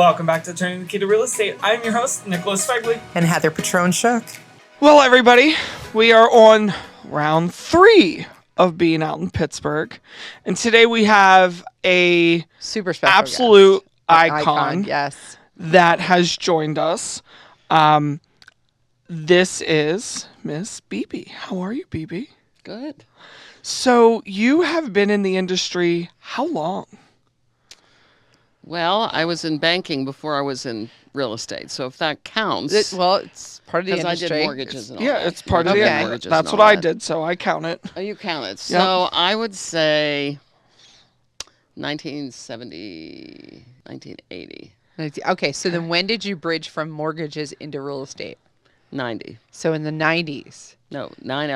Welcome back to Turning the Key to Real Estate. I'm your host, Nicholas Sewickley. And Heather Patron-Shook. Well, everybody, we are on round 3 of being out in Pittsburgh. And today we have a super special absolute guest. icon Yes. that has joined us. This is Miss Bebe. How are you, Bebe? Good. So you have been in the industry how long? Well, I was in banking before I was in real estate. So if that counts. It's part of the because I industry. did mortgages and all Yeah, that. it's part of the Okay. industry. That's what I did, so I count it. Oh, you count it. So I would say 1970, 1980. Okay, so then when did you bridge from mortgages into real estate? 90. So in the 90s. No, 90.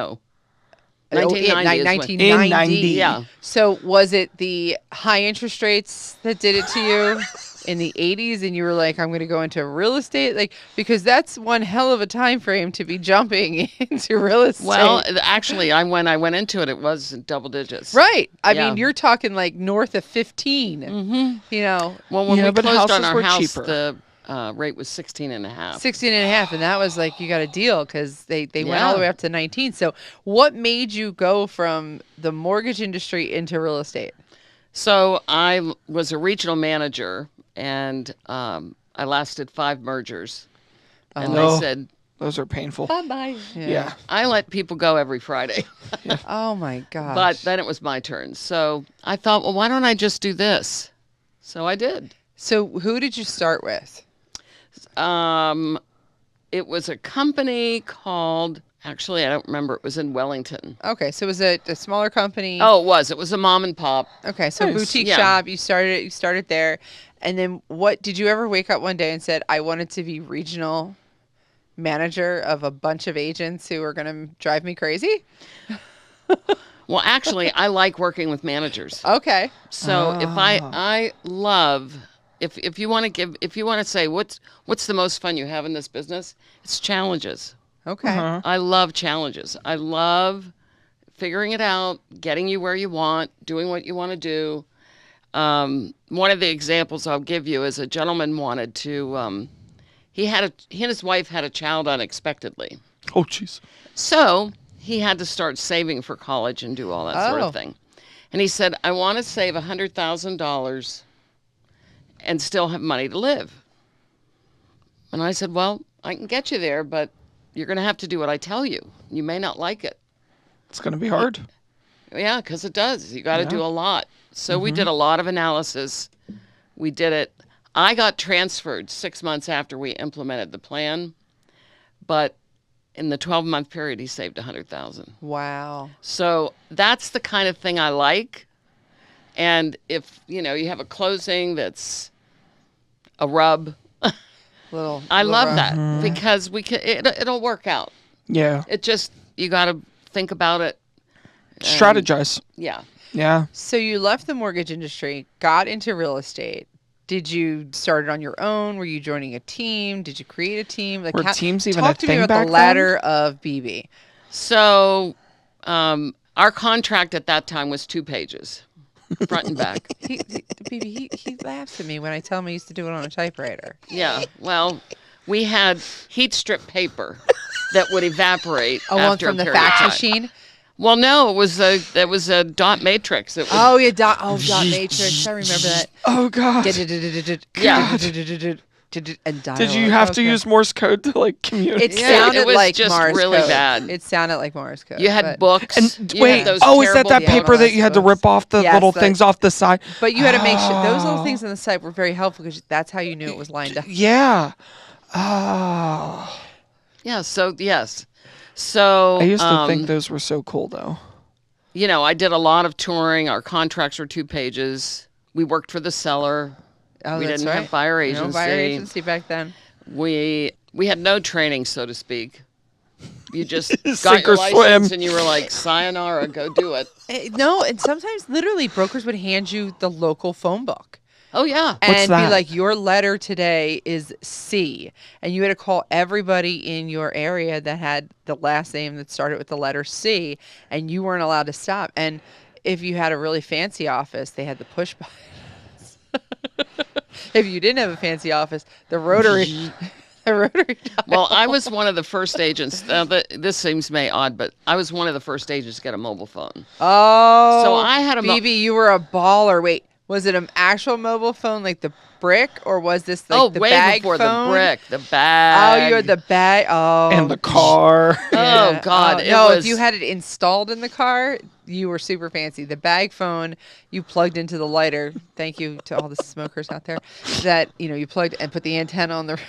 Oh, 1990 is when- 1990. In 90. Yeah. So was it the high interest rates that did it to you in the 80s and you were like, I'm going to go into real estate? Like, because that's one hell of a time frame to be jumping into real estate. Well, actually, when I went into it, it was double digits. Right. I Yeah. mean, you're talking like north of 15, you know, Well, when Yeah, we but closed on houses our were house, cheaper. the rate was 16 and a half. 16 and a half. And that was like, you got a deal because they went Yeah. all the way up to 19. So what made you go from the mortgage industry into real estate? So I was a regional manager, and I lasted 5 mergers. And Oh. they said, Those are painful. bye-bye. Yeah. I let people go every Friday. Oh, my gosh. But then it was my turn. So I thought, well, why don't I just do this? So I did. So who did you start with? It was a company called, actually, I don't remember. It was in Wellington. Okay, so it was a smaller company. Oh, it was. It was a mom and pop. Okay, so Nice. boutique Yeah. shop. You started there, and then what? Did you ever wake up one day and said, "I wanted to be regional manager of a bunch of agents who are going to drive me crazy"? Well, actually, I like working with managers. Okay. So if I love, if you want to say what's the most fun you have in this business, it's challenges. Okay. I love challenges. I love figuring it out, getting you where you want, doing what you want to do. One of the examples I'll give you is a gentleman wanted to, he and his wife had a child unexpectedly. Oh, jeez. So he had to start saving for college and do all that sort Oh. of thing. And he said, I want to save $100,000 and still have money to live. And I said, well, I can get you there, but you're going to have to do what I tell you. You may not like it. It's going to be hard. Yeah, because it does. You got to do a lot. So we did a lot of analysis. We did it. I got transferred 6 months after we implemented the plan, but in the 12-month period, he saved $100,000. Wow. So that's the kind of thing I like. And if, you have a closing that's a rub, I love that because it'll work out. Yeah. It just, you got to think about it. Strategize. Yeah. Yeah. So you left the mortgage industry, got into real estate. Did you start it on your own? Were you joining a team? Did you create a team? Like Were teams even talk a to thing me about back the ladder of BB. So our contract at that time was 2 pages, front and back. BB, he laughs at me when I tell him I used to do it on a typewriter. Yeah. Well, we had heat strip paper that would evaporate Oh, one after from a the period of fax time. machine? Well, no, it was a dot matrix. It was, Oh, yeah, dot matrix. I remember that. Oh, God. Yeah. And Did you have to use Morse code to, like, communicate? It Yeah, sounded it was like just Morse really code. bad. It sounded like Morse code. You had but- books. And You wait, had those is that terrible paper books. that you had to rip off the Yes, little that- things off the side? But you had to make sure those little things on the side were very helpful because that's how you knew it was lined up. Yeah. Oh. Yeah. So yes. So I used to think those were so cool, though. I did a lot of touring. Our contracts were 2 pages. We worked for the seller. Oh, We that's didn't have right. buyer No buyer agency. agency back then. We had no training, so to speak. You just Sink got or your license swim. and you were like, sayonara, go do it. No, and sometimes literally brokers would hand you the local phone book. Oh, yeah. And that? be like, your letter today is C. And you had to call everybody in your area that had the last name that started with the letter C. And you weren't allowed to stop. And if you had a really fancy office, they had the push buttons. If you didn't have a fancy office, the rotary. The rotary dial. Well, I was one of the first agents. This seems may odd, but I was one of the first agents to get a mobile phone. Oh. So I had a Phoebe, you were a baller. Wait, was it an actual mobile phone like the brick, or was this like the way bag before phone? the brick, the bag. Oh, you had the bag. Oh. And the car. Oh God! It No, was, if you had it installed in the car, you were super fancy. The bag phone you plugged into the lighter. Thank you to all the smokers out there. That you plugged and put the antenna on the.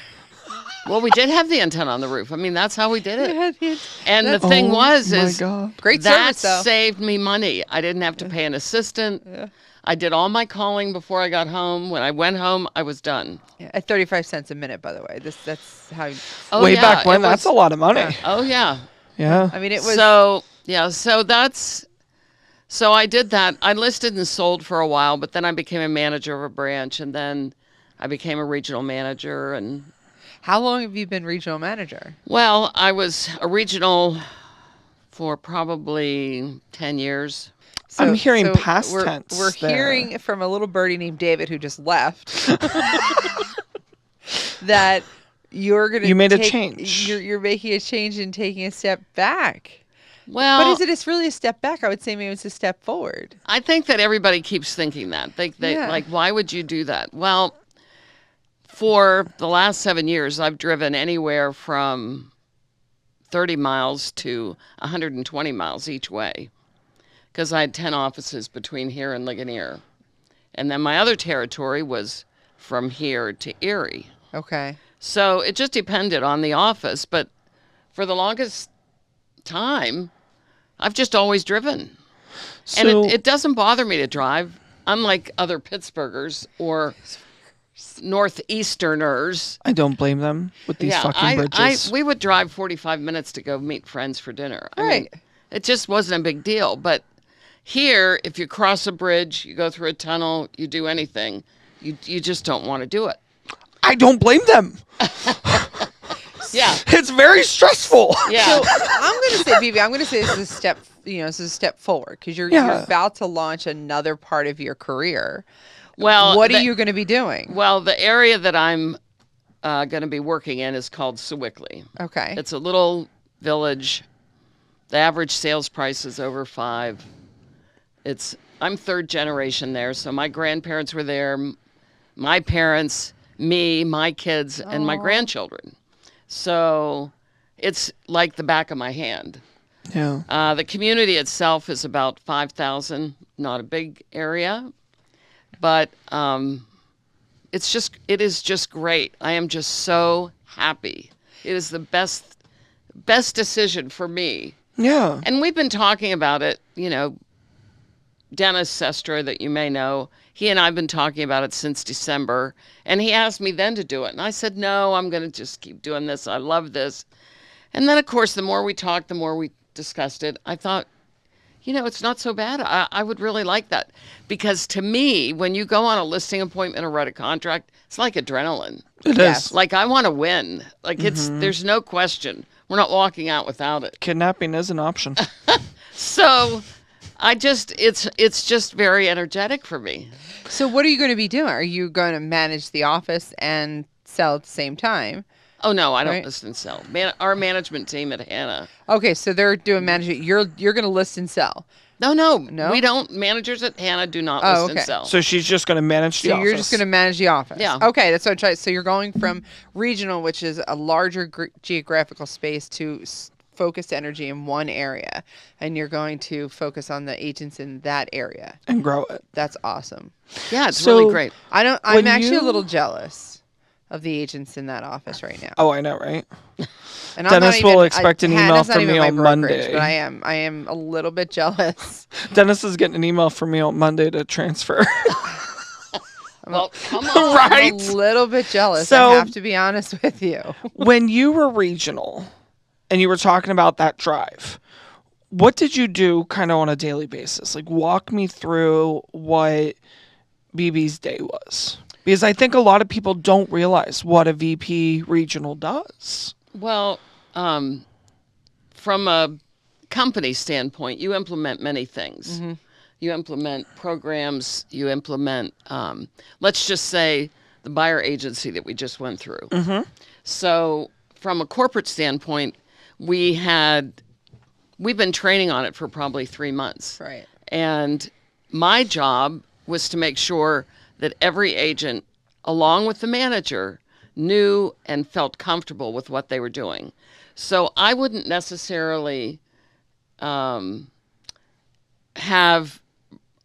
Well, we did have the antenna on the roof. I mean, that's how we did it. And the That's- thing my is God. Great that service though. saved me money. I didn't have to pay an assistant. I did all my calling before I got home. When I went home, I was done. Yeah, at 35 cents a minute, by the way. That's how. Oh, Way yeah, back when, it that's a was- lot of money. Oh yeah. Yeah. I mean, it was. So I did that. I listed and sold for a while, but then I became a manager of a branch, and then I became a regional manager. And How long have you been regional manager? well, I was a regional for probably 10 years. I'm hearing past we're, tense We're there. hearing from a little birdie named David who just left that you're gonna. You made a take- change. You're making a change and taking a step back. Well, But is it? It's really a step back. I would say maybe it's a step forward. I think that everybody keeps thinking that. They Yeah. like, why would you do that? Well, for the last 7 years, I've driven anywhere from 30 miles to 120 miles each way because I had 10 offices between here and Ligonier. And then my other territory was from here to Erie. Okay. So it just depended on the office. But for the longest time, I've just always driven. So, And it doesn't bother me to drive, unlike other Pittsburghers or Northeasterners. I don't blame them with these fucking bridges. We would drive 45 minutes to go meet friends for dinner. I mean, Right. it just wasn't a big deal. But here, if you cross a bridge, you go through a tunnel, you do anything, you just don't want to do it. I don't blame them. Yeah. It's very stressful. Yeah. So I'm going to say, Phoebe, I'm going to say this is a step. This is a step forward because you're about to launch another part of your career. Well, What are you going to be doing? Well, the area that I'm going to be working in is called Sewickley. Okay. It's a little village. The average sales price is over $5. I'm third generation there, so my grandparents were there, my parents, me, my kids, and my grandchildren. So it's like the back of my hand. Yeah. The community itself is about 5,000, not a big area, but it is just great. I am just so happy. It is the best decision for me. Yeah. And we've been talking about it, Dennis Sestra, that you may know, he and I have been talking about it since December. And he asked me then to do it. And I said, no, I'm going to just keep doing this. I love this. And then, of course, the more we talked, the more we discussed it. I thought, it's not so bad. I would really like that. Because to me, when you go on a listing appointment or write a contract, it's like adrenaline. It Yes. is. Like, I want to win. Like, there's no question. We're not walking out without it. Kidnapping is an option. So it's just very energetic for me. So what are you going to be doing? Are you going to manage the office and sell at the same time? Oh no, I don't Right. list and sell. Our management team at Hanna. Okay, so they're doing management. You're going to list and sell. No, No? we don't. Managers at Hanna do not Oh, list and okay. sell. So she's just going to manage the So office. you're just going to manage the office. Yeah. Okay, that's what I tried. So you're going from regional, which is a larger geographical space, to focused energy in one area, and you're going to focus on the agents in that area. and grow it. That's awesome. Yeah, it's So- really great. I'm When actually a you- little jealous of the agents in that office right now. Oh, I know, right? And Dennis will expect an email Hannah's not from even me my on brokerage, Monday. But I am a little bit jealous. Dennis is getting an email from me on Monday to transfer. Well, come on. Right. I'm a little bit jealous. So- I have to be honest with you. When you were regional and you were talking about that drive, what did you do kind of on a daily basis? Like, walk me through what BB's day was. Because I think a lot of people don't realize what a VP regional does. Well, from a company standpoint, you implement many things. You implement programs. You implement, let's just say, the buyer agency that we just went through. So from a corporate standpoint, we've been training on it for probably 3 months. Right. And my job was to make sure that every agent, along with the manager, knew and felt comfortable with what they were doing. So I wouldn't necessarily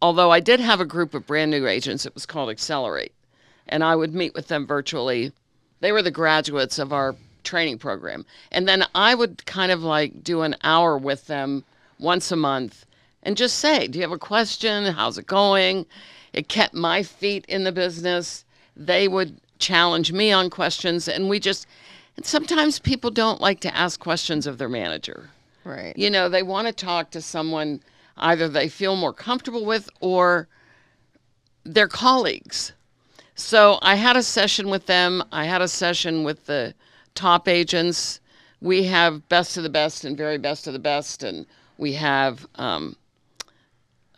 although I did have a group of brand new agents, it was called Accelerate. And I would meet with them virtually. They were the graduates of our training program. And then I would kind of like do an hour with them once a month and just say, do you have a question? How's it going? It kept my feet in the business. They would challenge me on questions. And sometimes people don't like to ask questions of their manager. Right. You know, they want to talk to someone either they feel more comfortable with or their colleagues. So I had a session with them. I had a session with the top agents. We have best of the best and very best of the best, and we have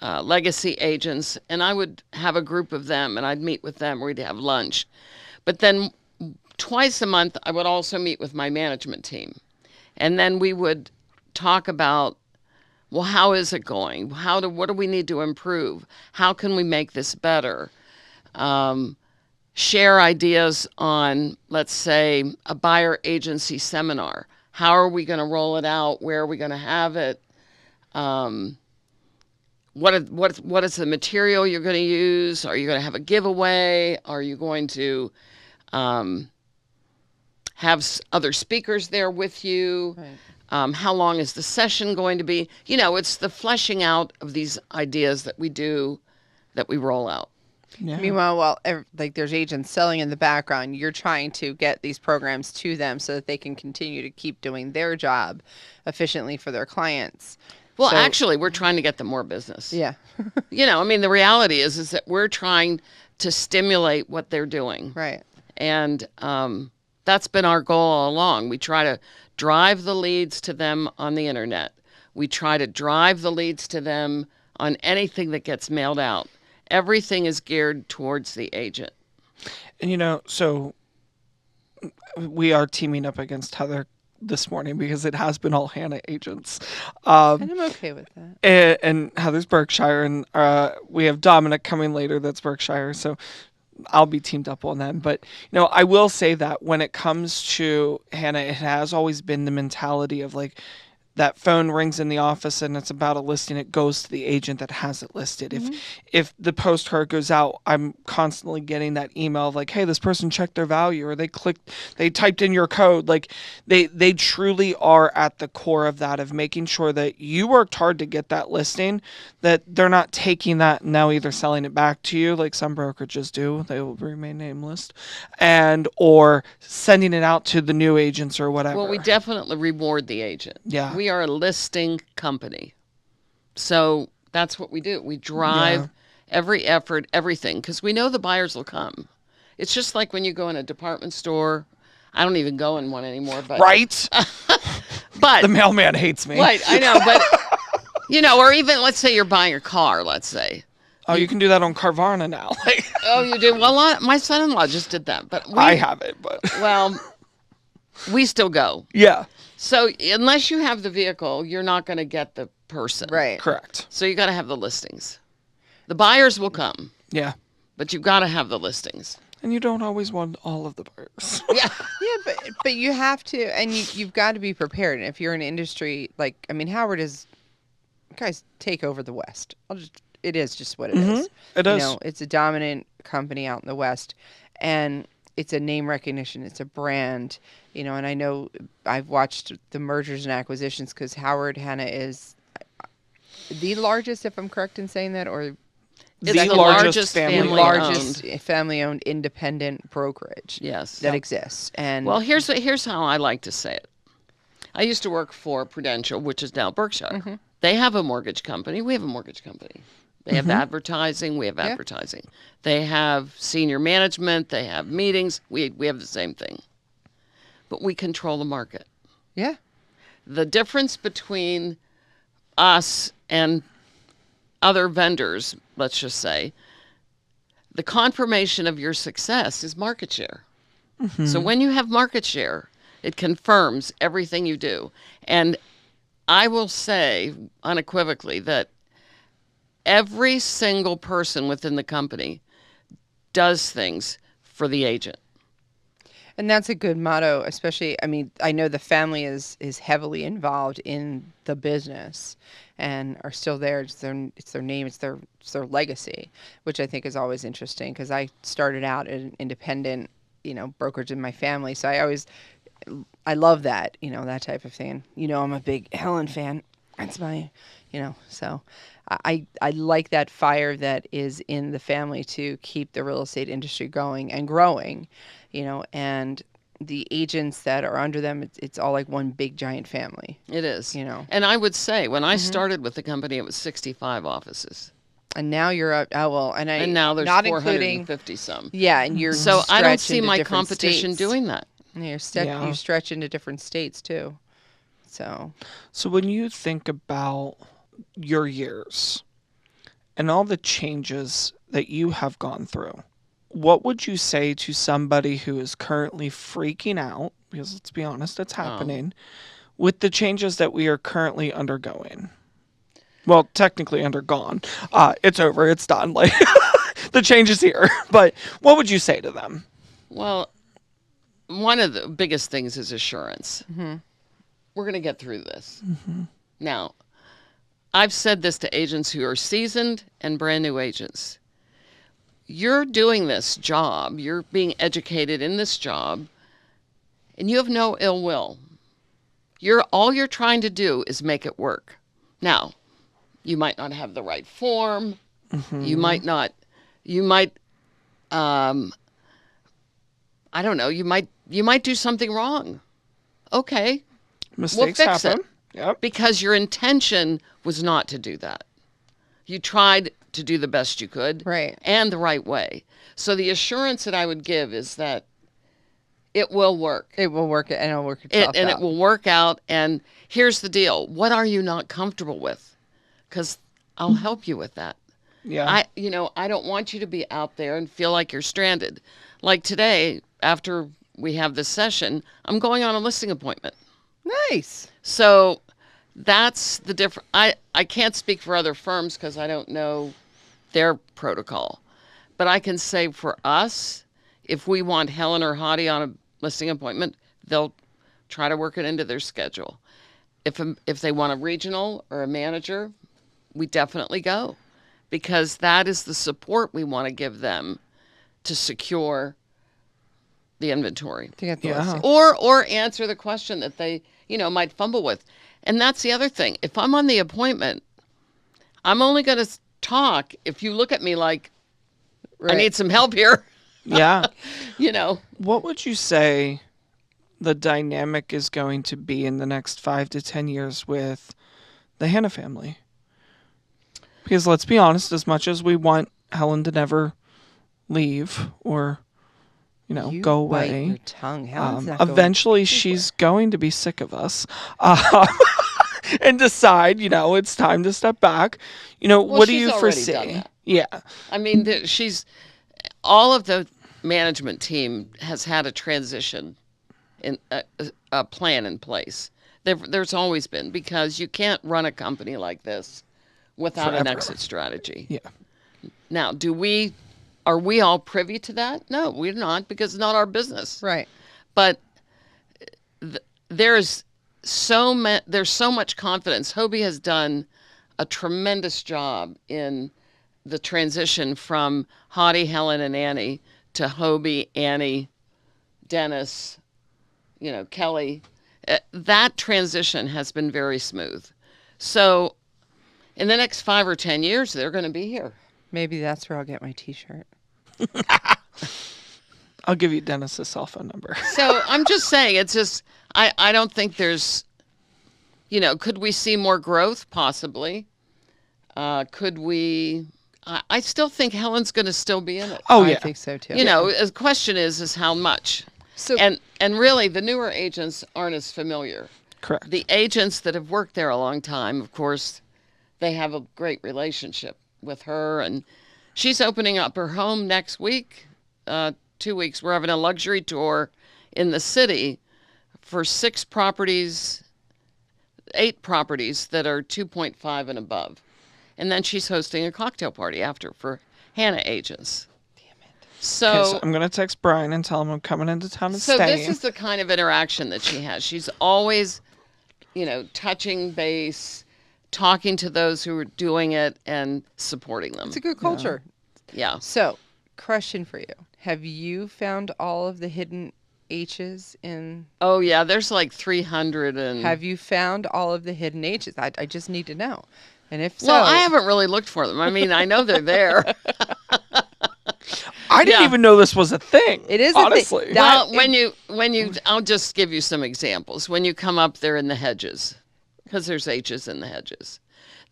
legacy agents. And I would have a group of them, and I'd meet with them. We'd have lunch. But then twice a month, I would also meet with my management team. And then we would talk about, well, how is it going? What do we need to improve? How can we make this better? Share ideas on, let's say, a buyer agency seminar. How are we going to roll it out? Where are we going to have it? What is the material you're going to use? Are you going to have a giveaway? Are you going to have other speakers there with you? Right. How long is the session going to be? You know, it's the fleshing out of these ideas that we do, that we roll out. Yeah. Meanwhile, there's agents selling in the background, you're trying to get these programs to them so that they can continue to keep doing their job efficiently for their clients. Well, So- actually, we're trying to get them more business. Yeah. You know, I mean, the reality is that we're trying to stimulate what they're doing. Right. And that's been our goal all along. We try to drive the leads to them on the internet. We try to drive the leads to them on anything that gets mailed out. Everything is geared towards the agent. And, you know, so we are teaming up against Heather this morning because it has been all Hanna agents. And I'm okay with that. And Heather's Berkshire, and we have Dominic coming later that's Berkshire, so I'll be teamed up on them. But, you know, I will say that when it comes to Hanna, it has always been the mentality of like, that phone rings in the office and it's about a listing, it goes to the agent that has it listed. If the postcard goes out, I'm constantly getting that email of like, hey, this person checked their value, or they typed in your code. Like they truly are at the core of that, of making sure that you worked hard to get that listing, that they're not taking that and now either selling it back to you like some brokerages do, they will remain nameless, or sending it out to the new agents or whatever. Well, we definitely reward the agent. Yeah. We are a listing company. So that's what we do. We drive every effort, everything, because we know the buyers will come. It's just like when you go in a department store. I don't even go in one anymore. But Right? But The mailman hates me. right, I know. But, you know, or even let's say you're buying a car, let's say. Oh, you can do that on Carvana now. Like, Oh, you do? Well, my son-in-law just did that. But I have it, but well, we still go. yeah, So unless you have the vehicle, you're not going to get the person. Right. correct. So you got to have the listings. The buyers will come, Yeah. but you've got to have the listings. And you don't always want all of the buyers. Yeah. Yeah, but you have to, and you've got to be prepared. And if you're in an industry like, I mean, Howard is, guys, take over the West. It is just what it is. It You is. know, it's a dominant company out in the West, and it's a name recognition. It's a brand, you know. And I know I've watched the mergers and acquisitions because Howard Hanna is the largest, if I'm correct in saying that, or It's The largest family largest family-owned independent brokerage Yes. that exists. And Well, here's how I like to say it. I used to work for Prudential, which is now Berkshire. They have a mortgage company. We have a mortgage company. They have advertising. We have advertising. They have senior management. They have meetings. We have the same thing. But we control the market. yeah, The difference between us and other vendors, let's just say, the confirmation of your success is market share. So when you have market share, it confirms everything you do. And I will say unequivocally that every single person within the company does things for the agent. And that's a good motto, especially, I mean, I know the family is heavily involved in the business and are still there. It's their name, it's their legacy, which I think is always interesting because I started out at an independent, brokerage in my family. So I love that, that type of thing. I'm a big Helen fan. That's my, so I like that fire that is in the family to keep the real estate industry going and growing, and the agents that are under them, it's all like one big giant family. It is. And I would say when I started with the company, it was 65 offices. And now you're up. Oh well, and now there's not 450 some. Yeah, and you're so I don't stretch see into my different competition states. doing that. And you stretch into different states too. So when you think about your years and all the changes that you have gone through, what would you say to somebody who is currently freaking out, because let's be honest, it's happening, with the changes that we are currently undergoing? Well, technically undergone. It's over. It's done. Like the change is here. But what would you say to them? Well, one of the biggest things is assurance. We're going to get through this. Now, I've said this to agents who are seasoned and brand new agents. You're doing this job, you're being educated in this job, and you have no ill will. All you're trying to do is make it work. Now, you might not have the right form. You might not, I don't know, you might do something wrong. Okay. Mistakes we'll fix happen. It. Yep. Because your intention was not to do that. You tried to do the best you could. Right. And the right way. So the assurance that I would give is that it will work. it will work, and it'll work itself And out. it will work out. And here's the deal. What are you not comfortable with? Because I'll help you with that. Yeah. I don't want you to be out there and feel like you're stranded. Like today, after we have this session, I'm going on a listing appointment. Nice. So that's the difference. I can't speak for other firms because I don't know their protocol. But I can say for us, if we want Helen or Hottie on a listing appointment, they'll try to work it into their schedule. If they want a regional or a manager, we definitely go. Because that is the support we want to give them to secure the inventory. To get the Yeah. listing. Or answer the question that they, might fumble with. And that's the other thing. If I'm on the appointment, I'm only going to talk if you look at me like, I Right. need some help here. Yeah. What would you say the dynamic is going to be in the next 5 to 10 years with the Hanna family? Because let's be honest, as much as we want Helen to never leave or, You go bite away, your tongue. Helen's not going eventually she's going to be sick of us and decide, it's time to step back. What do she's you already foresee? done that. Yeah. I mean, all of the management team has had a transition in a plan in place. There's always been, because you can't run a company like this without an Forever. exit strategy. Yeah. Now, are we all privy to that? No, we're not, because it's not our business. Right. But there's so much confidence. Hobie has done a tremendous job in the transition from Hottie, Helen, and Annie to Hobie, Annie, Dennis, Kelly. That transition has been very smooth. So in the next 5 or 10 years, they're going to be here. Maybe that's where I'll get my T-shirt. I'll give you Dennis's cell phone number. So I'm just saying, it's just, I don't think there's, could we see more growth? Possibly. Could we, I still think Helen's going to still be in it. Oh, I yeah. think so too. The question is how much? So And really, the newer agents aren't as familiar. Correct. The agents that have worked there a long time, of course, they have a great relationship with her, and She's opening up her home next week, 2 weeks. We're having a luxury tour in the city for 8 properties that are 2.5 and above. And then she's hosting a cocktail party after for Hanna agents. Damn it. So I'm going to text Brian and tell him I'm coming into town and So staying. this is the kind of interaction that she has. She's always, touching base, talking to those who are doing it and supporting them. It's a good culture. Yeah. So, question for you. Have you found all of the hidden H's in... Oh, yeah. There's like 300 and... Have you found all of the hidden H's? I just need to know. And if so... Well, I haven't really looked for them. I mean, I know they're there. I didn't even know this was a thing. It is honestly. a thing. Well, when you, I'll just give you some examples. When you come up there in the hedges, because there's H's in the hedges.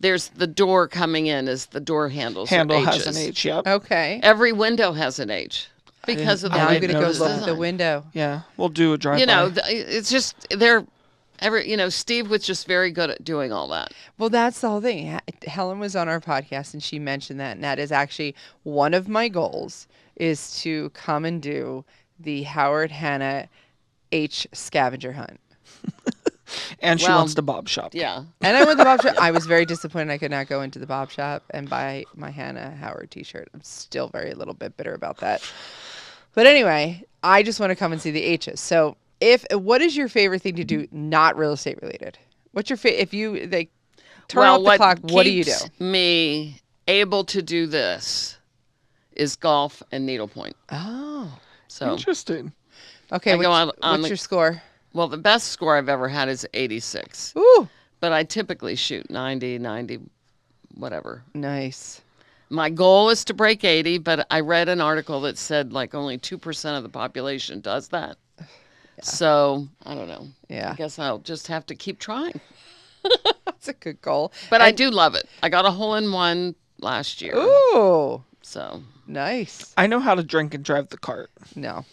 There's the door coming in as the door handles. Handle are has H's. an H, yep. Okay. Every window has an H because of the Now I I'm didn't going to go notice look that. at the window. Yeah, we'll do a drive-by. It's just Steve was just very good at doing all that. Well, that's the whole thing. Helen was on our podcast and she mentioned that. And that is actually one of my goals is to come and do the Howard Hanna H scavenger hunt. And she Well, wants the Bob shop. Yeah. And I went to the Bob shop. I was very disappointed I could not go into the Bob shop and buy my Hannah Howard t-shirt. I'm still very little bit bitter about that. But anyway, I just want to come and see the H's. So what is your favorite thing to do not real estate related? What's your if you turn off the clock, what do you do? Keeps me able to do this is golf and needlepoint. Oh. So Interesting. Okay, I go on what's the- your score? well, the best score I've ever had is 86. Ooh, But I typically shoot 90, whatever. nice. My goal is to break 80, but I read an article that said like only 2% of the population does that. So, I don't know. Yeah. I guess I'll just have to keep trying. That's a good goal. But I do love it. I got a hole-in-one last year. Ooh, So, nice. I know how to drink and drive the cart. No.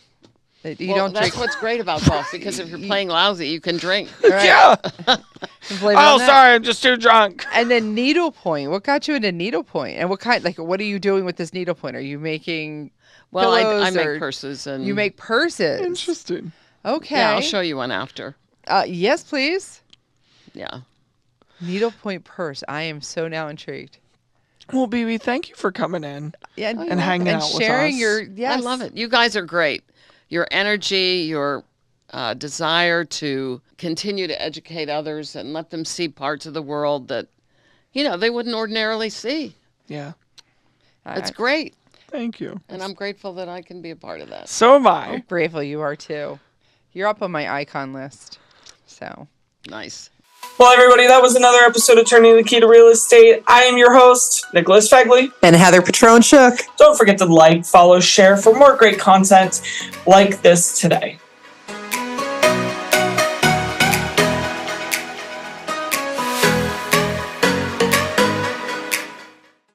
You well, don't that's drink. what's great about golf, because if you're playing lousy, you can drink. Right. Yeah. Blame it on Oh, that. sorry, I'm just too drunk. And then needlepoint. What got you into needlepoint? And what are you doing with this needlepoint? Are you making Well, I pillows make or- purses. And You make purses. Interesting. Okay. Yeah, I'll show you one after. Yes, please. Yeah. Needlepoint purse. I am so now intrigued. Well, BB, thank you for coming in Yeah, and hanging and out with sharing us. your. Yes. I love it. You guys are great. Your energy, your desire to continue to educate others and let them see parts of the world that, they wouldn't ordinarily see. Yeah. It's great. Thank you. And I'm grateful that I can be a part of that. So am I. I'm grateful you are too. You're up on my icon list. So. Nice. Well, everybody, that was another episode of Turning the Key to Real Estate. I am your host, Nicholas Fegley. And Heather Patron Shook. Don't forget to like, follow, share for more great content like this today.